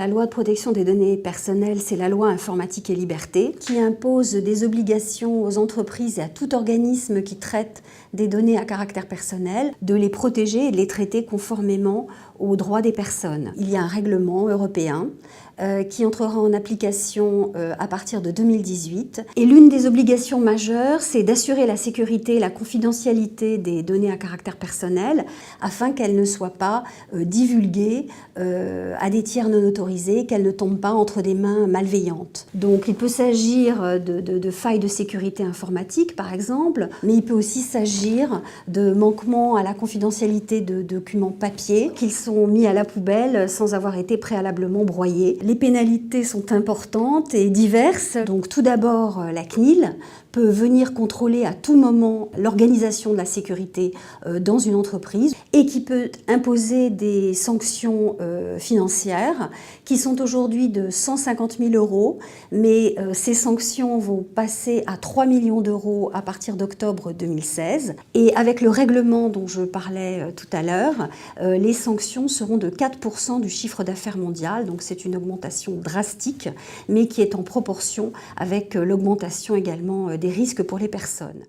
La loi de protection des données personnelles, c'est la loi informatique et liberté, qui impose des obligations aux entreprises et à tout organisme qui traite des données à caractère personnel de les protéger et de les traiter conformément aux droits des personnes. Il y a un règlement européen qui entrera en application à partir de 2018. Et l'une des obligations majeures, c'est d'assurer la sécurité et la confidentialité des données à caractère personnel afin qu'elles ne soient pas divulguées à des tiers non autorisés, qu'elles ne tombent pas entre des mains malveillantes. Donc il peut s'agir de failles de sécurité informatique, par exemple, mais il peut aussi s'agir de manquements à la confidentialité de documents papier qu'ils sont mis à la poubelle sans avoir été préalablement broyés. Les pénalités sont importantes et diverses. Donc tout d'abord, la CNIL peut venir contrôler à tout moment l'organisation de la sécurité dans une entreprise et qui peut imposer des sanctions financières qui sont aujourd'hui de 150 000 €, mais ces sanctions vont passer à 3 millions d'euros à partir d'octobre 2016. Et avec le règlement dont je parlais tout à l'heure, les sanctions seront de 4% du chiffre d'affaires mondial, donc c'est une augmentation drastique, mais qui est en proportion avec l'augmentation également des risques pour les personnes.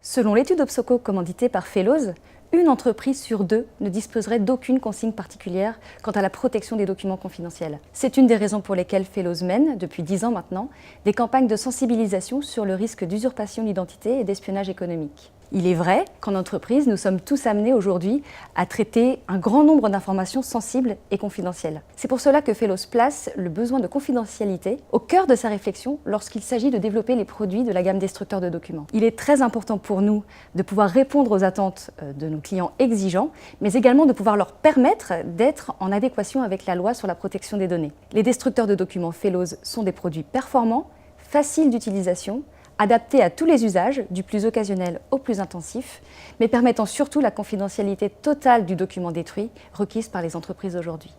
Selon l'étude Obsoco commanditée par Fellows, une entreprise sur deux ne disposerait d'aucune consigne particulière quant à la protection des documents confidentiels. C'est une des raisons pour lesquelles Fellows mène, depuis 10 ans maintenant, des campagnes de sensibilisation sur le risque d'usurpation d'identité et d'espionnage économique. Il est vrai qu'en entreprise, nous sommes tous amenés aujourd'hui à traiter un grand nombre d'informations sensibles et confidentielles. C'est pour cela que Fellows place le besoin de confidentialité au cœur de sa réflexion lorsqu'il s'agit de développer les produits de la gamme destructeur de documents. Il est très important pour nous de pouvoir répondre aux attentes de nos clients exigeants, mais également de pouvoir leur permettre d'être en adéquation avec la loi sur la protection des données. Les destructeurs de documents Fellows sont des produits performants, faciles d'utilisation, adaptés à tous les usages, du plus occasionnel au plus intensif, mais permettant surtout la confidentialité totale du document détruit requise par les entreprises aujourd'hui.